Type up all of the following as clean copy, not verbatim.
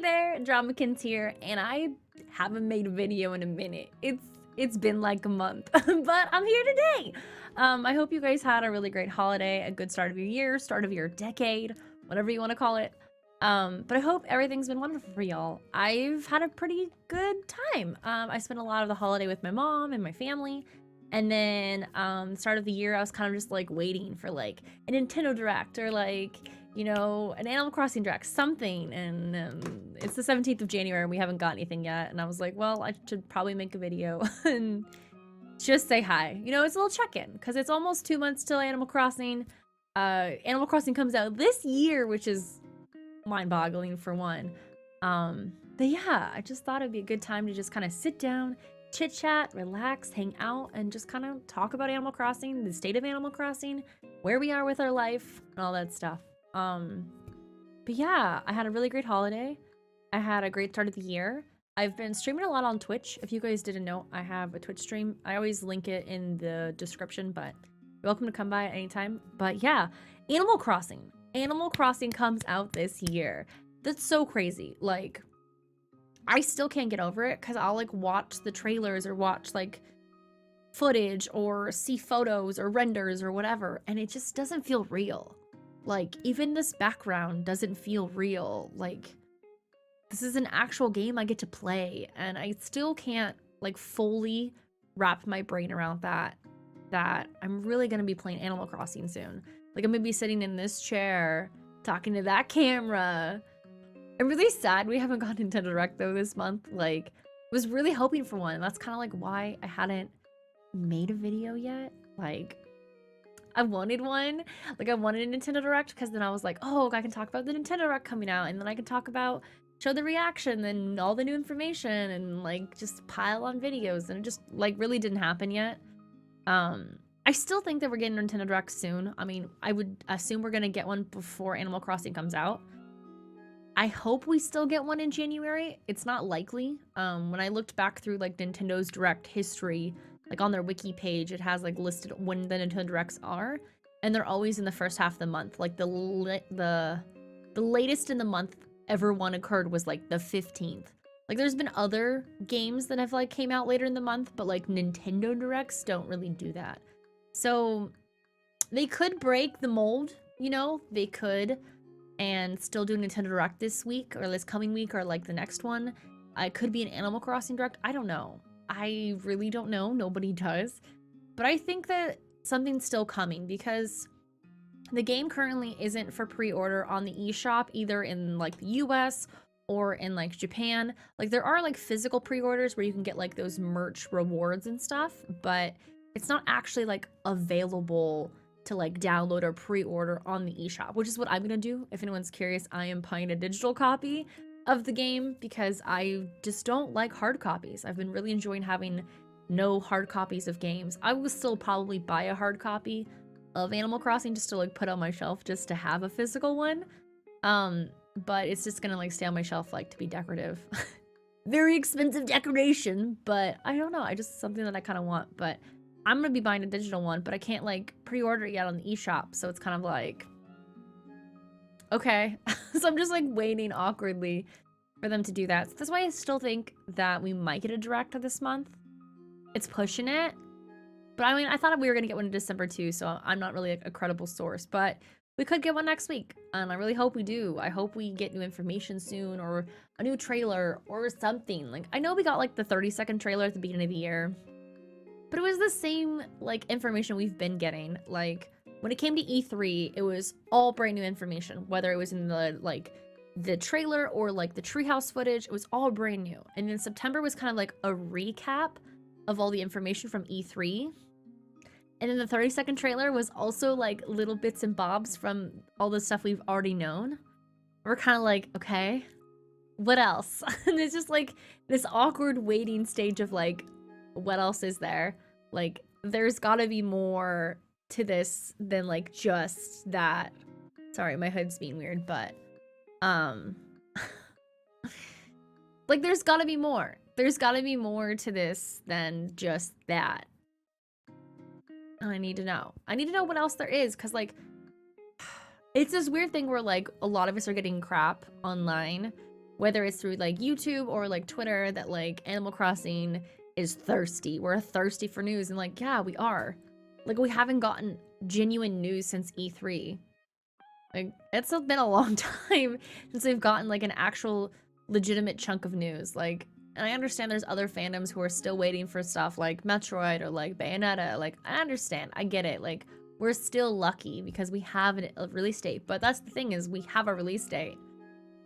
there, Dramikins here, and I haven't made a video in a minute. It's been like a month, but I'm here today. I hope you guys had a really great holiday, a good start of your year, start of your decade, whatever you want to call it. But I hope everything's been wonderful for y'all. I've had a pretty good time. I spent a lot of the holiday with my mom and my family. And then start of the year, I was kind of just like waiting for like a Nintendo Direct or like, you know, an Animal Crossing Direct, something. And it's the 17th of January and we haven't got anything yet. And I was like, well, I should probably make a video and just say hi. You know, it's a little check-in because it's almost 2 months till Animal Crossing. Animal Crossing comes out this year, which is mind-boggling for one. But yeah, I just thought it'd be a good time to just kind of sit down, chit chat, relax, hang out, and just kind of talk about Animal Crossing, the state of Animal Crossing, where we are with our life, and all that stuff. But yeah, I had a really great holiday. I had a great start of the year. I've been streaming a lot on Twitch. If you guys didn't know, I have a Twitch stream. I always link it in the description, but you're welcome to come by at any time. But yeah, Animal Crossing. Animal Crossing comes out this year. That's so crazy. Like, I still can't get over it because I'll like watch the trailers or watch like footage or see photos or renders or whatever, and it just doesn't feel real. Like, even this background doesn't feel real. Like, this is an actual game I get to play, and I still can't like fully wrap my brain around that I'm really gonna be playing Animal Crossing soon. Like, I'm gonna be sitting in this chair talking to that camera. I'm really sad we haven't got Nintendo Direct though this month. Like, was really hoping for one. That's kind of like why I hadn't made a video yet. Like, I wanted one. Like, I wanted a Nintendo Direct because then I was like, oh, I can talk about the Nintendo Direct coming out, and then I can talk about, show the reaction and all the new information and like just pile on videos, and it just like really didn't happen yet. I still think that we're getting Nintendo Direct soon. I mean, I would assume we're gonna get one before Animal Crossing comes out. I hope we still get one in January. It's not likely. When I looked back through like Nintendo's Direct history, like on their wiki page, it has like listed when the Nintendo Directs are, and they're always in the first half of the month. Like the latest in the month ever one occurred was like the 15th. Like, there's been other games that have like came out later in the month, but like Nintendo Directs don't really do that. So they could break the mold, you know, they could, and still do Nintendo Direct this week or this coming week or like the next one. It could be an Animal Crossing Direct. I don't know. I really don't know. Nobody does. But I think that something's still coming because the game currently isn't for pre-order on the eShop, either in like the US or in like Japan. Like, there are like physical pre-orders where you can get like those merch rewards and stuff, but it's not actually like available to like download or pre-order on the eShop, which is what I'm gonna do. If anyone's curious, I am buying a digital copy of the game because I just don't like hard copies. I've been really enjoying having no hard copies of games. I will still probably buy a hard copy of Animal Crossing just to like put on my shelf just to have a physical one. But it's just gonna like stay on my shelf like to be decorative. Very expensive decoration, but I don't know. I just something that I kind of want, but I'm gonna be buying a digital one, but I can't like pre-order it yet on the eShop, so it's kind of like, okay. So I'm just like waiting awkwardly for them to do that. So that's why I still think that we might get a Direct this month. It's pushing it, but I mean, I thought we were gonna get one in December too, so I'm not really a credible source, but we could get one next week, and I really hope we do. I hope we get new information soon, or a new trailer, or something. Like, I know we got like the 30-second trailer at the beginning of the year, but it was the same like information we've been getting. Like, when it came to E3, it was all brand new information, whether it was in the like the trailer or like the treehouse footage. It was all brand new. And then September was kind of like a recap of all the information from E3. And then the 30-second trailer was also like little bits and bobs from all the stuff we've already known. We're kind of like, okay, what else? And it's just like this awkward waiting stage of like, what else is there? Like, there's gotta be more to this than like just that. Sorry, my hood's being weird, but like, there's gotta be more. There's gotta be more to this than just that. I need to know. I need to know what else there is, because like, it's this weird thing where like a lot of us are getting crap online whether it's through like YouTube or like Twitter, that like Animal Crossing is thirsty. We're thirsty for news, and like, yeah, we are. Like, we haven't gotten genuine news since E3. Like, it's been a long time since we've gotten like an actual legitimate chunk of news. Like, and I understand there's other fandoms who are still waiting for stuff like Metroid or like Bayonetta. Like, I understand, I get it. Like, we're still lucky because we have a release date. But that's the thing, is we have a release date,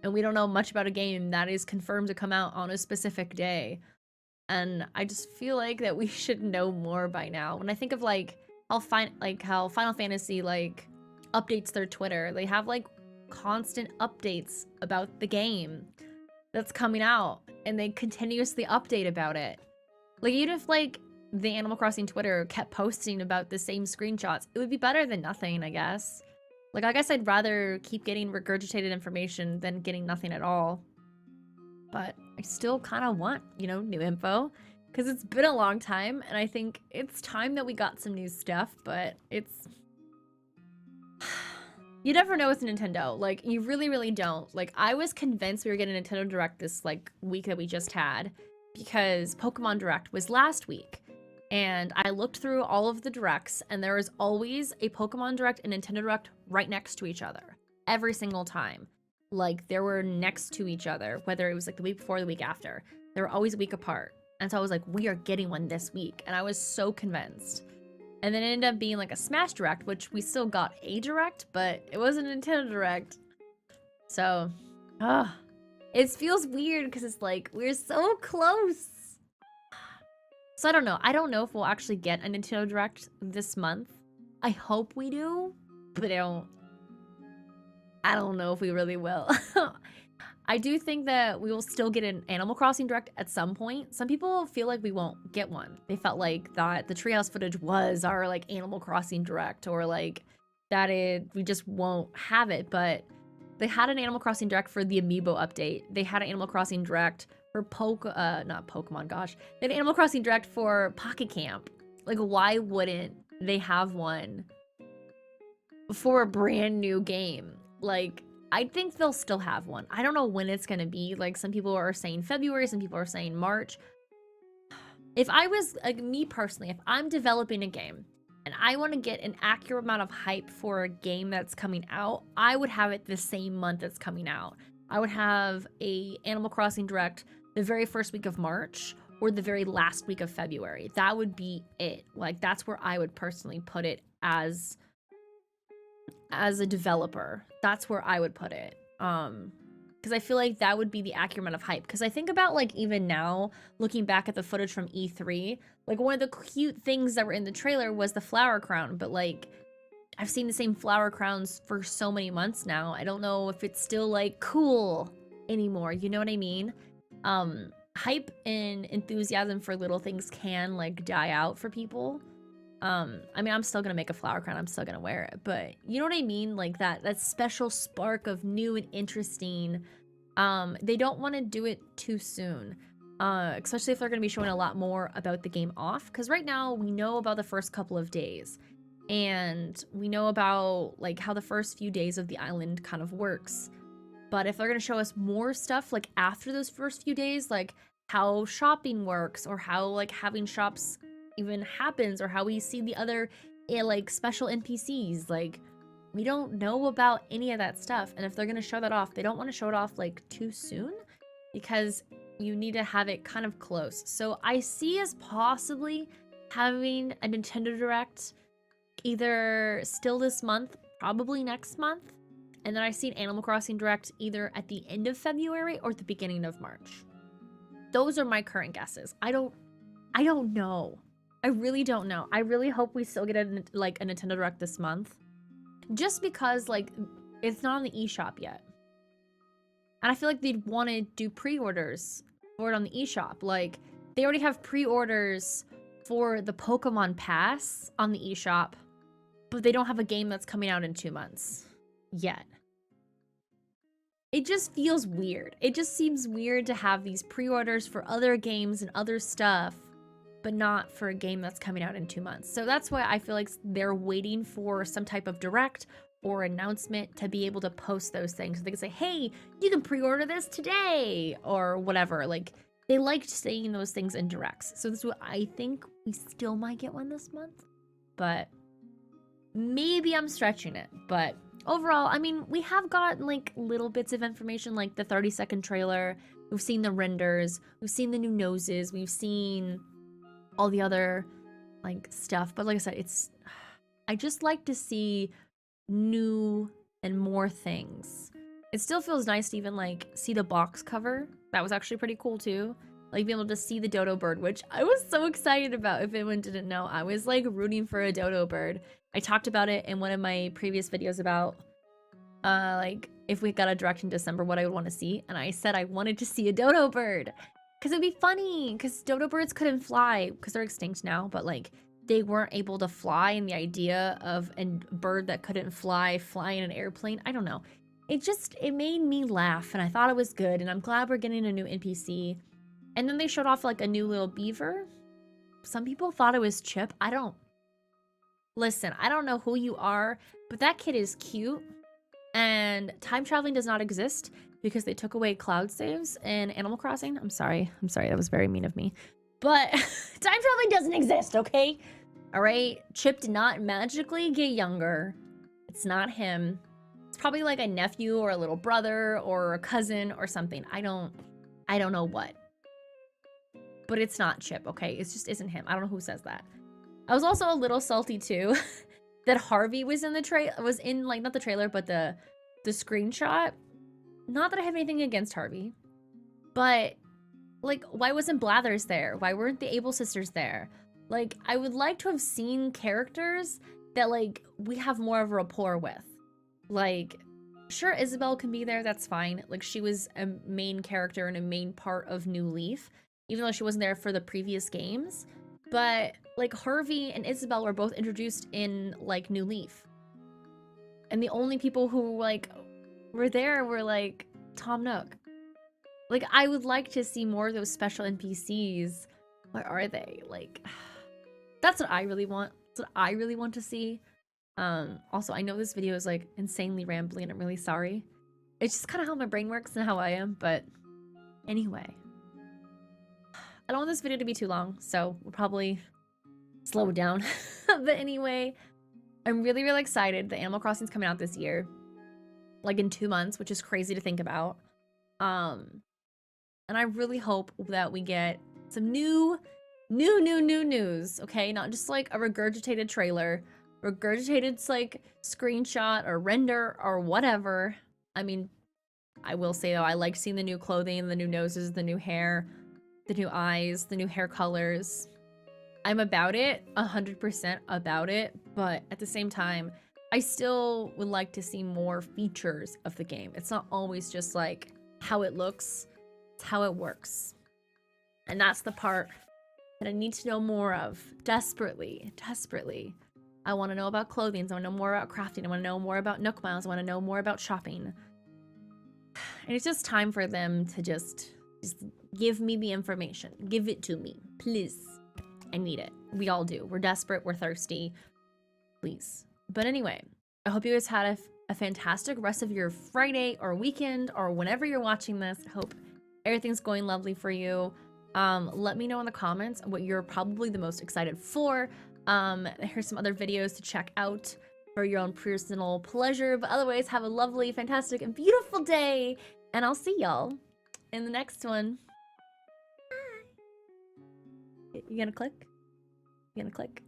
and we don't know much about a game that is confirmed to come out on a specific day. And I just feel like that we should know more by now. When I think of like how Final Fantasy like updates their Twitter, they have like constant updates about the game that's coming out, and they continuously update about it. Like, even if like the Animal Crossing Twitter kept posting about the same screenshots, it would be better than nothing, I guess. Like, I guess I'd rather keep getting regurgitated information than getting nothing at all. But I still kind of want, you know, new info, because it's been a long time, and I think it's time that we got some new stuff, but it's... You never know with Nintendo. Like, you really, really don't. Like, I was convinced we were getting a Nintendo Direct this, like, week that we just had, because Pokemon Direct was last week. And I looked through all of the Directs, and there was always a Pokemon Direct and Nintendo Direct right next to each other. Every single time. Like, they were next to each other, whether it was like the week before or the week after. They were always a week apart. And so I was like, we are getting one this week. And I was so convinced. And then it ended up being like a Smash Direct, which we still got a Direct, but it wasn't a Nintendo Direct. So, it feels weird because it's like, we're so close. So I don't know. I don't know if we'll actually get a Nintendo Direct this month. I hope we do, but I don't know if we really will. I do think that we will still get an Animal Crossing Direct at some point. Some people feel like we won't get one. They felt like that the treehouse footage was our like Animal Crossing Direct, or like that we just won't have it. But they had an Animal Crossing Direct for the Amiibo update. They had an Animal Crossing Direct for not Pokemon, gosh. They had an Animal Crossing Direct for Pocket Camp. Like, why wouldn't they have one for a brand new game? Like, I think they'll still have one. I don't know when it's gonna be. Like, some people are saying February, some people are saying March. If I was, like, me personally, if I'm developing a game and I want to get an accurate amount of hype for a game that's coming out, I would have it the same month it's coming out. I would have a Animal Crossing Direct the very first week of March or the very last week of February. That would be it. Like, that's where I would personally put it as a developer. That's where I would put it. Because I feel like that would be the accurate amount of hype. Because I think about, like, even now, looking back at the footage from E3, like, one of the cute things that were in the trailer was the flower crown. But, like, I've seen the same flower crowns for so many months now. I don't know if it's still, like, cool anymore. You know what I mean? Hype and enthusiasm for little things can, like, die out for people. I mean, I'm still gonna make a flower crown, I'm still gonna wear it, but you know what I mean? Like, that special spark of new and interesting, they don't want to do it too soon, especially if they're gonna be showing a lot more about the game off, because right now we know about the first couple of days, and we know about, like, how the first few days of the island kind of works. But if they're gonna show us more stuff, like, after those first few days, like how shopping works, or how, like, having shops even happens, or how we see the other like special NPCs, like, we don't know about any of that stuff. And if they're gonna show that off, they don't want to show it off like too soon, because you need to have it kind of close. So I see us possibly having a Nintendo Direct either still this month, probably next month, and then I see an Animal Crossing Direct either at the end of February or the beginning of March. Those are my current guesses. I don't know. I really don't know. I really hope we still get a Nintendo Direct this month. Just because, like, it's not on the eShop yet. And I feel like they'd want to do pre-orders for it on the eShop. Like, they already have pre-orders for the Pokemon Pass on the eShop, but they don't have a game that's coming out in 2 months yet. It just feels weird. It just seems weird to have these pre-orders for other games and other stuff, but not for a game that's coming out in 2 months. So that's why I feel like they're waiting for some type of Direct or announcement to be able to post those things. So they can say, hey, you can pre-order this today or whatever. Like, they liked saying those things in directs. So this is what I think we still might get one this month, but maybe I'm stretching it. But overall, I mean, we have gotten like little bits of information, like the 30-second trailer. We've seen the renders, we've seen the new noses, we've seen all the other like stuff. But like I said, I just like to see new and more things. It still feels nice to even like see the box cover. That was actually pretty cool too. Like being able to see the dodo bird, which I was so excited about. If anyone didn't know, I was like rooting for a dodo bird. I talked about it in one of my previous videos about like if we got a direct in December, what I would want to see. And I said I wanted to see a dodo bird because it'd be funny because dodo birds couldn't fly because they're extinct now, but like they weren't able to fly, and the idea of a bird that couldn't fly in an airplane, I don't know. It made me laugh, and I thought it was good, and I'm glad we're getting a new NPC. And then they showed off like a new little beaver. Some people thought it was Chip. Listen, I don't know who you are, but that kid is cute. And time traveling does not exist because they took away cloud saves in Animal Crossing. I'm sorry, that was very mean of me. But time traveling doesn't exist, okay? All right, Chip did not magically get younger. It's not him. It's probably like a nephew or a little brother or a cousin or something. I don't know what. But it's not Chip, okay? It just isn't him. I don't know who says that. I was also a little salty too that Harvey was in like not the trailer, but the screenshot. Not that I have anything against Harvey, but like why wasn't Blathers there? Why weren't the Able sisters there? Like, I would like to have seen characters that, like, we have more of a rapport with. Like, sure, Isabel can be there, that's fine. Like, she was a main character and a main part of New Leaf, even though she wasn't there for the previous games. But, like, Harvey and Isabel were both introduced in, like, New Leaf. And the only people who, like, were there were, like, Tom Nook. Like, I would like to see more of those special NPCs. Where are they? Like... That's what I really want. That's what I really want to see. Also, I know this video is like insanely rambly and I'm really sorry. It's just kind of how my brain works and how I am, but anyway. I don't want this video to be too long, so we'll probably slow it down. But anyway, I'm really, really excited. The Animal Crossing's coming out this year. Like in 2 months, which is crazy to think about. And I really hope that we get some new news, okay? Not just like a regurgitated trailer, regurgitated like screenshot or render or whatever. I mean, I will say though, I like seeing the new clothing, the new noses, the new hair, the new eyes, the new hair colors. I'm about it, 100% about it, but at the same time, I still would like to see more features of the game. It's not always just like how it looks, it's how it works. And that's the part that I need to know more of, desperately. I want to know about clothing, I want to know more about crafting, I want to know more about Nook Miles, I want to know more about shopping. And it's just time for them to just give me the information. Give it to me, please. I need it. We all do. We're desperate, we're thirsty. Please. But anyway, I hope you guys had a fantastic rest of your Friday or weekend or whenever you're watching this. I hope everything's going lovely for you. Let me know in the comments what you're probably the most excited for. Here's some other videos to check out for your own personal pleasure. But otherwise, have a lovely, fantastic, and beautiful day. And I'll see y'all in the next one. Bye. You gonna click? You gonna click?